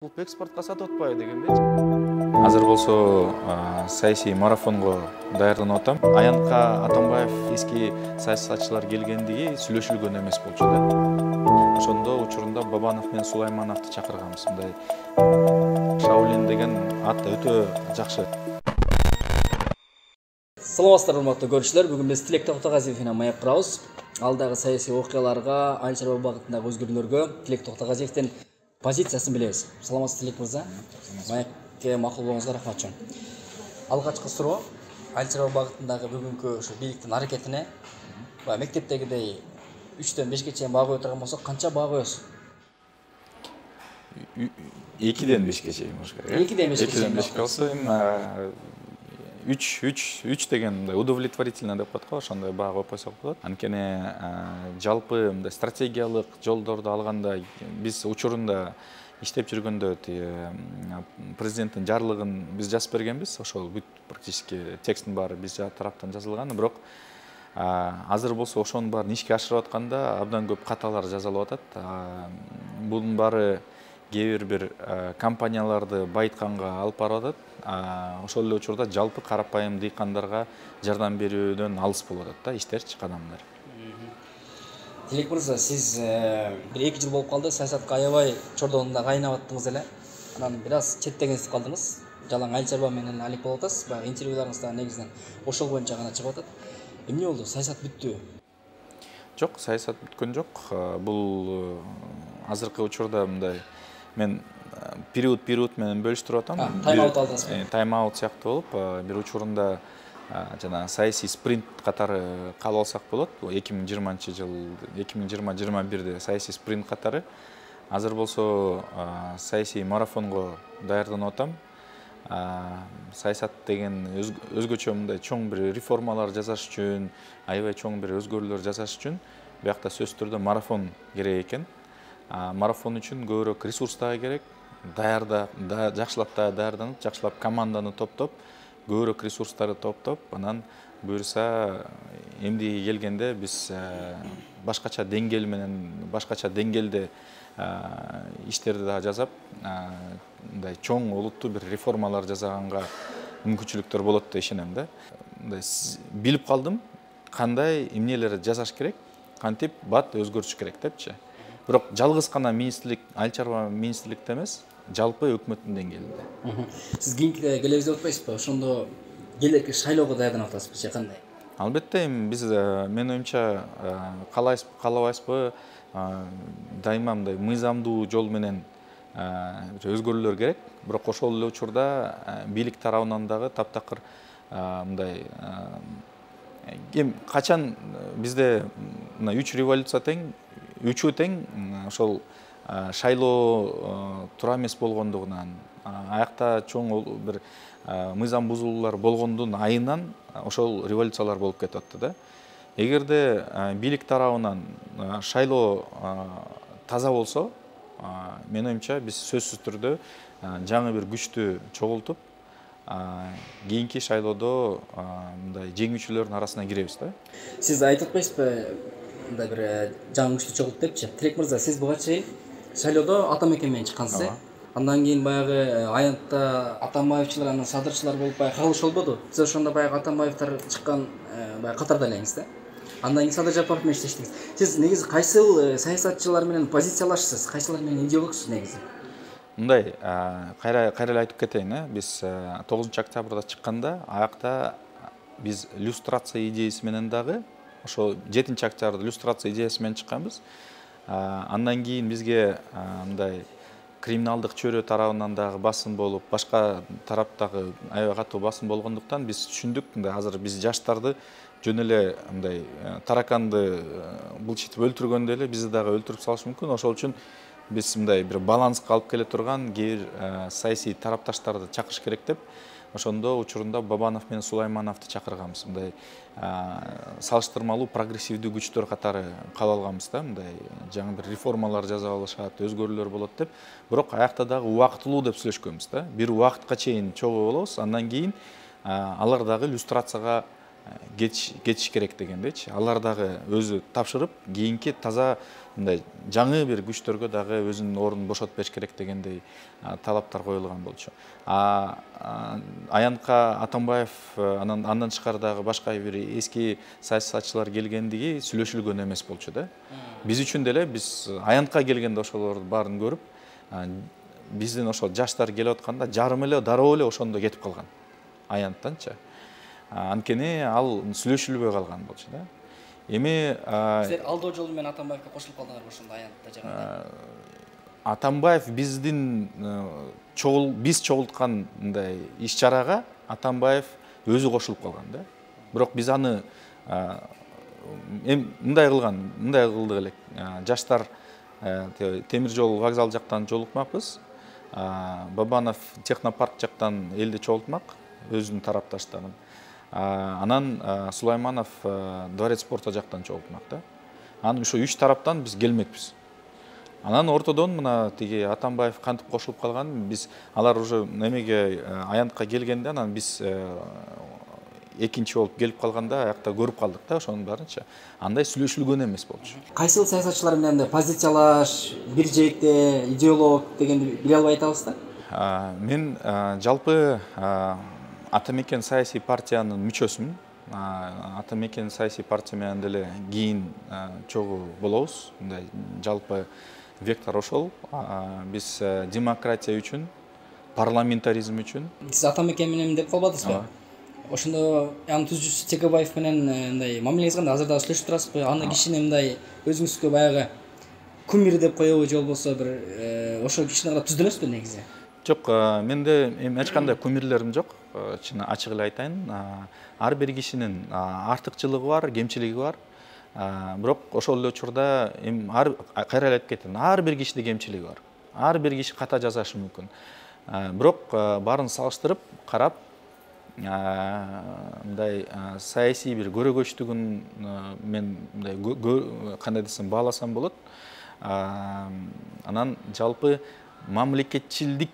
Улп экспортко сатып атпайбы дегенде. Азыр болсо саясий марафонго даярданып атам. Аянтка Атамбаев эски саясатчылар келгендиги сүйлөшүлгөн эмес болчу да. Ошондо учурунда Бабанов менен Сулаймановду чакырганбыз. Мындай Шаулин деген ат өтө жакшы. Саламатсыздар, урматтуу көрүүчүлөр. Бүгүн биз Тилек Токтогазиев менен маек курабыз. Алдагы саясий окуяларга, айыл чарба багытындагы өзгөрүүлөргө Тилек Токтогазиевдин позициясын билебиз. Саламатсыз Тилек мырза. Маекке макул болуңузга рахмат чоң. Алгачкы суроо айыл чарба багытындагы бүгүнкү ушу бийликтин аракетине мектептегидей 3-төн 5ке чейин баа кое турган болсок, канча баа коесуз? 2-ден 5ке чейин болуш керек. 2-ден 5ке болсо, 3 деген мындай удовлетворительно деп коет го, ошондой баа коюп койсок болот. Анткени жалпы мындай стратегиялык жолдорду алганда биз учурунда иштеп жүргөндө президенттин жарлыгын биз жазып бергенбиз. Ошол бүт практически текстин баары биз тараптан жазылган. Бирок азыр болсо ошонун баарын ишке ашырып атканда абдан көп каталар жазалып атат. Бунун баары кээ бир компанияларды байытканга алып барып атат. Ошол эле учурда жалпы карапайым дыйкандарга жардам берүүдөн алыс болуп атат да иштерчи, кадамдар. Тилек мырза, сиз бир 2 жыл болуп калды, саясатка аябай чордоонунда кайнап аттыңыз эле. Анан бир аз четтегенсип калдыңыз. Жалаң айыл чарба менен алек болуп атасыз. Баягы интервьюларыңыз да негизинен ошол боюнча гана чыгып атат. Эмне болду? Саясат бүттүбү? Жок, саясат бүткөн жок. Бул азыркы учурда мындай мен период менен бөлүштүрүп атам. Тайм-аут алдыңызбы? Тайм-аут сыяктуу болуп, бир учурунда жана саясий спринт катары калып алсак болот. 2020-жыл, 2020-21де саясий спринт катары. Азыр болсо саясий марафонго даярданып атам. Саясат деген өзгөчө мындай чоң бир реформалар жасаш үчүн, аябай чоң бир өзгөрүүлөр жасаш үчүн биякта сөзсүз түрдө марафон керек экен. Марафон үчүн көбүрөөк ресурс дагы керек. Жакшылап даярданып, жакшылап команданы топтоп, көбүрөөк ресурстарды топтоп, анан буюрса эмдиги келгенде биз башкача деңгээл менен, башкача деңгээлде иштерди да жасап, мындай чоң олуттуу бир реформалар жасаганга мүмкүнчүлүктөр болот деп ишенем да. Мындай билип калдым кандай эмнелерди жасаш керек, кантип бат өзгөртүш керек депчи. Бирок жалгыз гана министрлик, айыл чарба министрликте эмес, жалпы өкмөттүн деңгээлинде. Сиз кийинкиде келебиз деп атпайсызбы? Ошондо келерки шайлоого даярданып атасызбы же кандай? Албетте, биз менин оюмча каалабайсызбы, дайыма мындай мыйзамдуу жол менен өзгөрүүлөр керек. Бирок ошол эле учурда бийлик тарабынан дагы таптакыр мындай качан бизде 3 революция тең, 3-өө тең ошол шайлоо туура эмес болгондугунан, аякта чоң бир мыйзам бузуулар болгондун айынан ошол революциялар болуп кетип атты да. Эгерде бийлик тарабынан шайлоо таза болсо, менин оюмча биз сөзсүз түрдө жаңы бир күчтү чогултуп, кийинки шайлоодо мындай жеңүүчүлөрдүн арасына киребиз да. Сиз айтып атпайсызбы, мындай бир жаңы күчтү чогултуп депчи? Тилек мырза, сиз буга чейин шайлоодо Атамекен менен чыккансыз, Андан кийин баягы аянтта Атамбаевчылар, анан Садырчылар болуп баягы кагылыш болбоду? Сиз ошондо баягы Атамбаевтар чыккан баягы катарда элеңиз да. Андан кийин Садыр Жапаров менен иштештиңиз. Сиз негизи кайсыл саясатчылар менен позициялашсыз? Кайсылар менен идеологсуз негизи? Мындай, кайра эле айтып кетейин, биз 9-октябрда чыкканда, аякта биз люстрация идеясы менен дагы, ошо 7-октябрда люстрация идеясы менен чыкканбыз. Андан кийин бизге мындай криминалдык чөйрө тарабынан дагы басым болуп, башка тараптагы аябай катуу басым болгондуктан биз түшүндүк, азыр биз жаштарды жөн эле мындай тараканды былчытып өлтүргөндө эле бизди дагы өлтүрүп салышы мүмкүн. Ошол үчүн биз мындай бир баланска алып келе турган кээ бир саясий тарапташтарды чакырыш керек деп, ошондо учурунда Бабанов менен Сулаймановду чакырганбыз. Мындай салыштырмалуу прогрессивдүү күчтөр катары калып алганбыз да, мындай жаңы бир реформалар жасап алышат, өзгөрүүлөр болот деп. Бирок аякта дагы убактылуу деп сүйлөшкөнбүз да. Бир убакытка чейин чогуу болобуз, андан кийин алар дагы люстрацияга кетиш керек дегендейчи. Алар дагы өзү тапшырып, кийинки таза мындай жаңы бир күчтөргө дагы өзүнүн ордун бошотуп бериш керек дегендей талаптар коюлган болчу. Аянтка Атамбаев андан тышкары дагы башка бир эски саясатчылар келгендиги сүйлөшүлгөн эмес болчу да. Биз үчүн деле биз аянтка келгенде ошолордун баарын көрүп, биздин ошол жаштар келип атканда жарым эле дароо эле ошондо кетип калган. Аянттанчы. Анткени ал сүйлөшүлбөй калган болчу да. Эми силер алдоо жолу менен Атамбаевге кошулуп калдыңарбы ошондо аянтта жагында? Атамбаев биз чогулткан мындай иш-чарага Атамбаев өзү кошулуп калган да. Бирок биз аны мындай кылдык элек. Жаштар темир жол вокзал жактан жолукмакпыз. Бабанов технопарк жактан элди чогултмак, өзүнүн тарапташтарын. Анан Сулайманов дворец спорта жактан чогултмак да. Анан ошо 3 тараптан биз келмекпиз. Анан ортодон мына тиги Атамбаев кантип кошулуп калган, биз алар уже немеге аянтка келгенде анан биз экинчи болуп келип калганда аякта көрүп калдык да ошонун баарынчы. Андай сүйлөшүлгөн эмес болчу. Кайсыл саясатчылар менен позициялаш, бир жээкте идеолог дегенди биле албай атабыз да? Мен жалпы Атамекен саясий партиянын мүчөсүмүн. Атамекен саясий партия менен деле кийин чогуу болобуз. Мындай жалпы вектор ошол. Биз демократия үчүн, парламентаризм үчүн. Сиз Атамекен менен деп калбадыңызбы? Ошондо аны түзүүчүсү Текебаев менен мындай мамилеңиз кандай? Азыр дагы сүйлөшүп турасызбы? Аны кишини мындай өзүңүзгө баягы кумир деп коебу же болбосо бир ошол кишини карап түздүрөсүзбү негизи? Жок, менде эч кандай кумирлерим жок. Ачык эле айтайын. Ар бир кишинин артыкчылыгы бар, кемчилиги бар. Бирок ошол эле учурда кайра эле айтып кетем, ар бир кишиде кемчилиги бар. Ар бир киши ката жасашы мүмкүн. Бирок баарын салыштырып карап, мындай саясий бир көрөгөчтүгүн мен мындай кандай десем бааласам болот. Анан жалпы мамлекетчил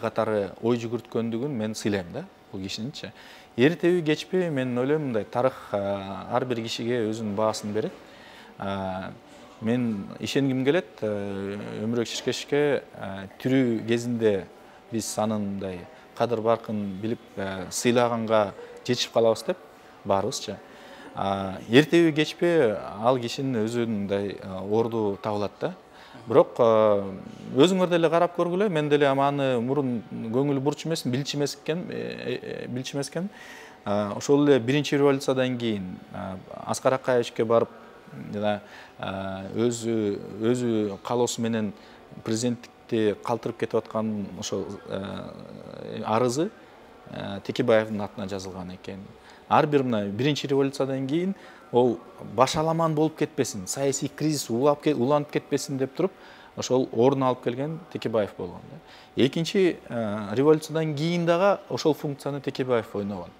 катары ой жүгүрткөндүгүн мен сыйлайм да бул кишининчи. Эртеби кечпи мен ойлойм мындай тарых ар бир кишиге өзүнүн баасын берет. Мен ишенгим келет, Өмүрөк Шишкешке тирүү кезинде биз анын мындай кадыр баркын билип сыйлаганга жетишип калабыз деп баарыбызчы. Эртеби кечпи ал кишинин өзүнүн мындай орду табылат да. Бирок өзүңөр деле карап көргүлө, мен деле аны мурун көңүл буруч эмесмин, билчү эмескен. Ошол эле биринчи революциядан кийин Аскар Акаевичке барып, жана өзү каалоосу менен президенттикти калтырып кетип аткан ошол арызы Текебаевдин атына жазылган экен. Ар бир мына биринчи революциядан кийин ол башаламан болуп кетпесин, саясий кризис уланып кетпесин деп туруп, ошол ордун алып келген Текебаев болгон. Экинчи революциядан кийин дагы ошол функцияны Текебаев ойногон.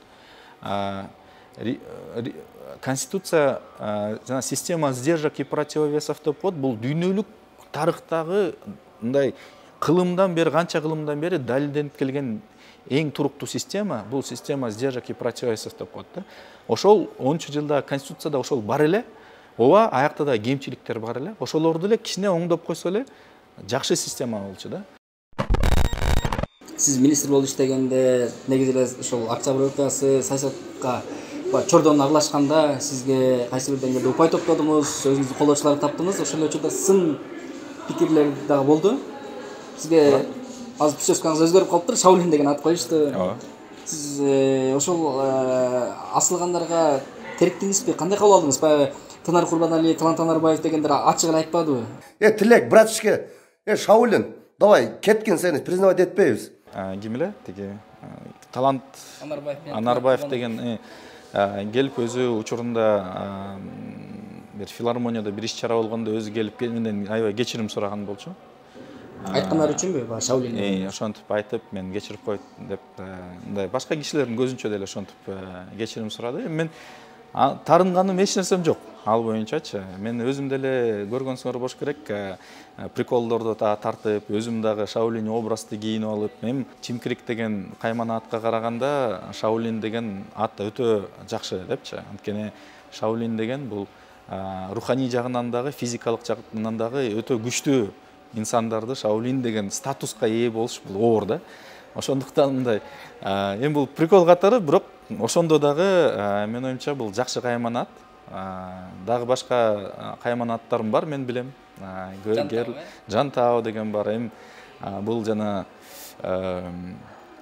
Конституция жана система сдержек и противовесов деп коет, бул дүйнөлүк тарыхтагы мындай канча кылымдан бери далилденип келген эң туруктуу система, бул система сдержек и противовесов деп коет да. Ошол 10 жылда конституцияда ошол бар эле, ооба аякта да кемчиликтер бар эле. Ошолорду эле кичине оңдоп койсо эле жакшы система болчу да. Сиз министр болуп иштегенде негизи эле ошол Октябрь окуясы саясатка чордон аралашканда сизге кайсы бир деңгээлде упай топтодуңуз, өзүңүздүн колдоочуларды таптыңыз, ошол эле учурда сын пикирлер дагы болду. Сизге азыр прическаңыз өзгөрүп калыптыр, Шаулин деген ат коюшту. Сиз ошол асылгандарга териктиңизби? Кандай кабыл алдыңыз? Баягы Тынар Курбанали, Талант Анарбаев дегендер ачык эле айтпадыбы? Тилек, братишка, Шаулин, давай кеткин сени признавать этпейбиз. Ким эле? Тиги Талант Анарбаев деген келип өзү учурунда бир филармонияда бир иш-чара болгондо өзү келип менден аябай кечирим сураган болчу. Айткандар үчүнбү Шаулин? Ошентип айтып, мен кечирип койт деп, мындай башка кишилердин көзүнчө деле ошентип кечирим сурады. Мен Тарынганым эч нерсем жок ал боюнчачы. Мен өзүм деле көргөнсүңөр болуш керек, приколдорду тартып, өзүм дагы Шаолинь образды кийинип алып, мен Чимкирик деген каймана атка караганда Шаолинь деген ат өтө жакшы депчи. Анткени Шаолинь деген бул руханий жагынан дагы, физикалык жагынан дагы өтө күчтүү инсандарды Шаолинь деген статуска ээ болуш бул оор да. Ошондуктан мындай эми бул прикол катары, бирок ошондо дагы мен оюмча бул жакшы каймана ат. Дагы башка каймана аттарым бар, мен билем. Жантао деген бар. Эми бул жана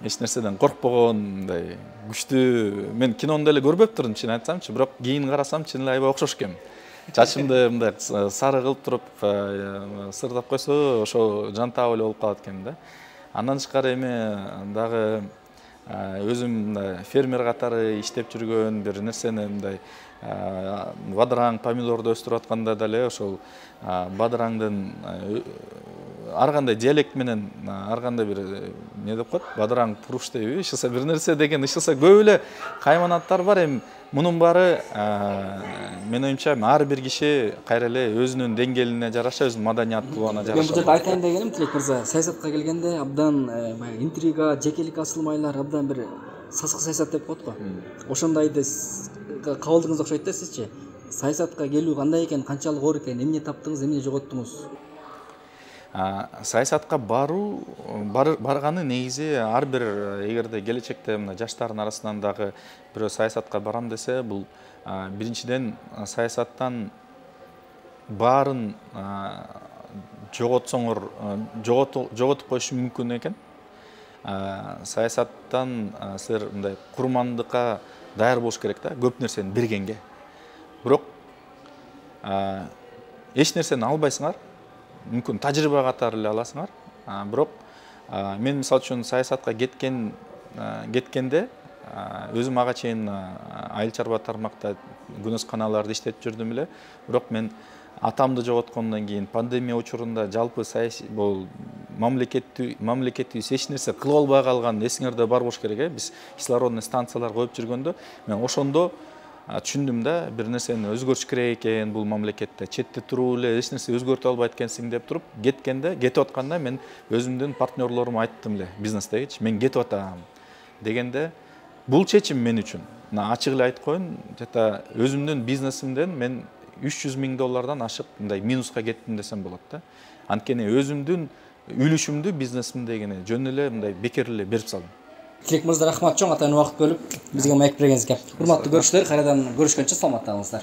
эч нерседен коркпогон, мындай күчтүү. Мен кинону деле көрбөптүрмүн, чын айтсамчы, бирок кийин карасам чын эле аябай окшош экен. Чачымды мындай сары кылып туруп, сырдап койсо, ошо Жантао эле болуп калат экен да. Андан тышкары эми дагы өзүм фермер катары иштеп жүргөн бир нерсени мындай бадыраң, помидорду өстүрүп атканда деле ошол бадыраңдын ар кандай диалект менен, ар кандай бир эмне деп коет, бадыраң пуруш дейби, ишса бир нерсе деген ишса көп эле кайманаттар бар. Эми мунун баары мен оюмча ар бир киши кайра эле өзүнүн деңгээлине жараша, өзүнүн маданияттуулугуна жараша. Мен бул жерде айтайын дегеним, Тилек мырза, саясатка келгенде абдан интрига, жекелик асылмайлар, абдан бир сасык саясат деп коет го. Ошондойду кабылдыгыңыз окшойт да. Сизчи саясатка келүү кандай экен, канчалык оор экен, эмне таптыңыз, эмне жоготтуңуз? Саясатка барганы негизи ар бир, эгерде келечекте мына жаштардын арасынан дагы бирөө саясатка барам десе, бул биринчиден саясаттан баарын жоготсоңор, жоготуп коюшу мүмкүн экен. Саясаттан силер мындай курмандыкка даяр болуш керек да, көп нерсени бергенге. Бирок эч нерсени албайсыңар, мүмкүн тажрыйба катары эле аласыңар. Бирок мен мисалы үчүн саясатка кеткенде өзүм ага чейин айыл чарба тармакта күнөсканаларда иштетип жүрдүм эле. Бирок мен атамды жоготкондон кийин пандемия учурунда жалпы саясий бул мамлекеттүү эч нерсе кыла албай калган, эсиңерде бар болуш керек. Биз кислородный станциялар коюп жүргөндө мен ошондо түшүндүм да, бир нерсени өзгөртүш керек экен бул мамлекетте. Четте туруп эле эч нерсе өзгөртө албайт экенсиң деп туруп, кетип атканда мен өзүмдүн партнерлорума айттым эле, бизнестегичи, мен кетип атам дегенде, бул чечим мен үчүн. Ачык эле айтып коеюн, жата өзүмдүн бизнесимден мен $300,000 ашык мындай минуска кеттим десем болот да. Анткени өзүмдүн үлүшүмдү бизнесимдегини жөн эле мындай бекер эле берип салдым. Тилек мырза, рахмат, чоң атайын убакыт бөлүп бизге маек бергениңизге. Урматтуу көрүүчүлөр, кайрадан көрүшкөнчө саламатта калыңыздар.